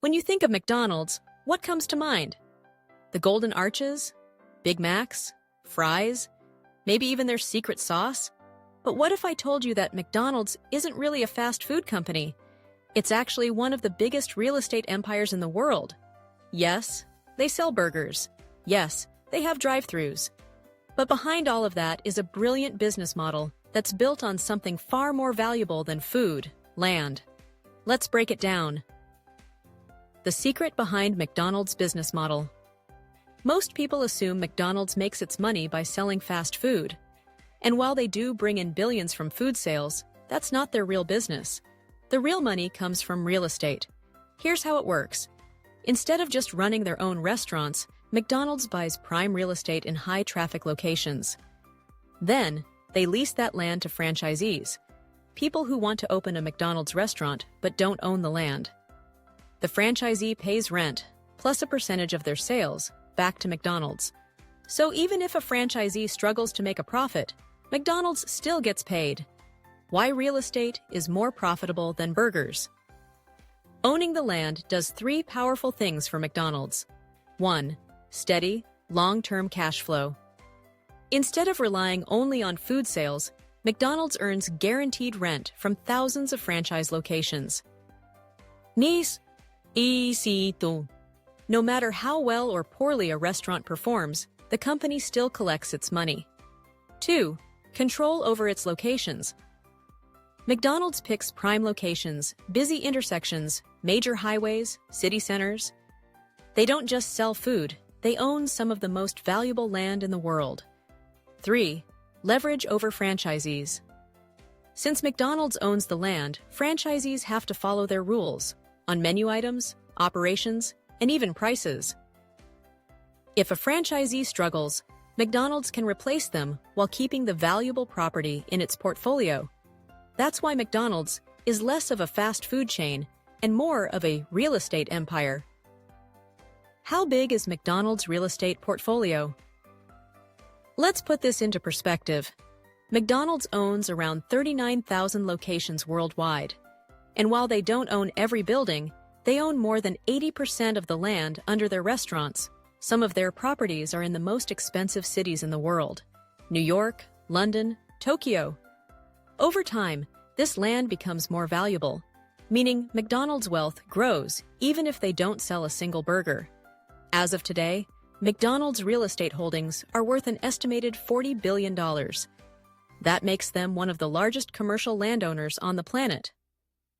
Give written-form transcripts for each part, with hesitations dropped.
When you think of McDonald's, what comes to mind? The Golden Arches? Big Macs? Fries? Maybe even their secret sauce? But what if I told you that McDonald's isn't really a fast food company? It's actually one of the biggest real estate empires in the world. Yes, they sell burgers. Yes, they have drive-thrus. But behind all of that is a brilliant business model that's built on something far more valuable than food, land. Let's break it down. The secret behind McDonald's business model. Most people assume McDonald's makes its money by selling fast food. And while they do bring in billions from food sales, that's not their real business. The real money comes from real estate. Here's how it works. Instead of just running their own restaurants, McDonald's buys prime real estate in high-traffic locations. Then, they lease that land to franchisees, people who want to open a McDonald's restaurant but don't own the land. The franchisee pays rent, plus a percentage of their sales, back to McDonald's. So even if a franchisee struggles to make a profit, McDonald's still gets paid. Why real estate is more profitable than burgers. Owning the land does 3 powerful things for McDonald's. 1. Steady, long-term cash flow. Instead of relying only on food sales, McDonald's earns guaranteed rent from thousands of franchise locations. No matter how well or poorly a restaurant performs, the company still collects its money. 2. Control over its locations. McDonald's picks prime locations, busy intersections, major highways, city centers. They don't just sell food, they own some of the most valuable land in the world. 3. Leverage over franchisees. Since McDonald's owns the land, franchisees have to follow their rules on menu items, operations, and even prices. If a franchisee struggles, McDonald's can replace them while keeping the valuable property in its portfolio. That's why McDonald's is less of a fast food chain and more of a real estate empire. How big is McDonald's real estate portfolio? Let's put this into perspective. McDonald's owns around 39,000 locations worldwide. And while they don't own every building, they own more than 80% of the land under their restaurants. Some of their properties are in the most expensive cities in the world: New York, London, Tokyo. Over time, this land becomes more valuable, meaning McDonald's wealth grows even if they don't sell a single burger. As of today, McDonald's real estate holdings are worth an estimated $40 billion. That makes them one of the largest commercial landowners on the planet.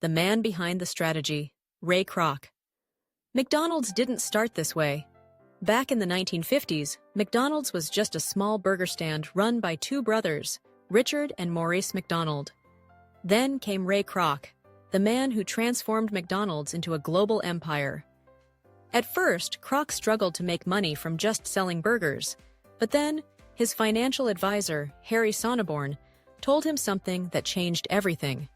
The man behind the strategy, Ray Kroc. McDonald's didn't start this way. Back in the 1950s, McDonald's was just a small burger stand run by 2 brothers, Richard and Maurice McDonald. Then came Ray Kroc, the man who transformed McDonald's into a global empire. At first, Kroc struggled to make money from just selling burgers, but then his financial advisor, Harry Sonneborn, told him something that changed everything.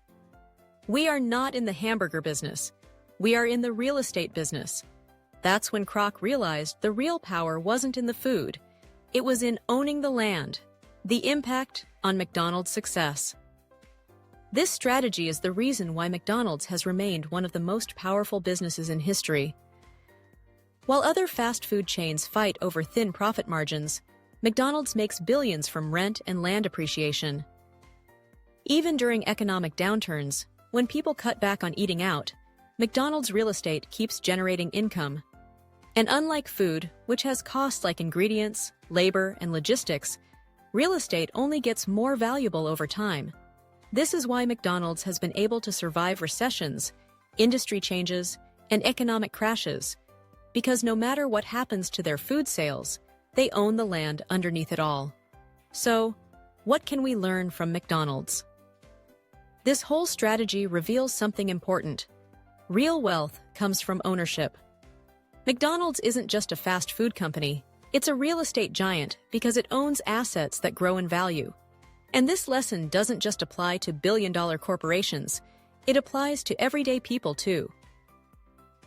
"We are not in the hamburger business. We are in the real estate business." That's when Kroc realized the real power wasn't in the food. It was in owning the land. The impact on McDonald's success. This strategy is the reason why McDonald's has remained one of the most powerful businesses in history. While other fast food chains fight over thin profit margins, McDonald's makes billions from rent and land appreciation. Even during economic downturns, when people cut back on eating out, McDonald's real estate keeps generating income. And unlike food, which has costs like ingredients, labor, and logistics, real estate only gets more valuable over time. This is why McDonald's has been able to survive recessions, industry changes, and economic crashes. Because no matter what happens to their food sales, they own the land underneath it all. So, what can we learn from McDonald's? This whole strategy reveals something important. Real wealth comes from ownership. McDonald's isn't just a fast food company, it's a real estate giant because it owns assets that grow in value. And this lesson doesn't just apply to billion-dollar corporations, it applies to everyday people too.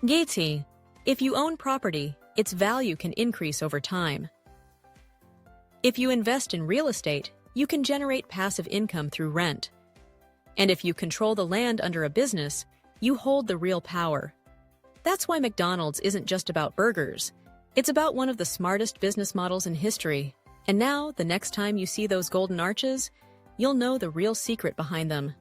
Gatesy, if you own property, its value can increase over time. If you invest in real estate, you can generate passive income through rent. And if you control the land under a business, you hold the real power. That's why McDonald's isn't just about burgers. It's about one of the smartest business models in history. And now, the next time you see those golden arches, you'll know the real secret behind them.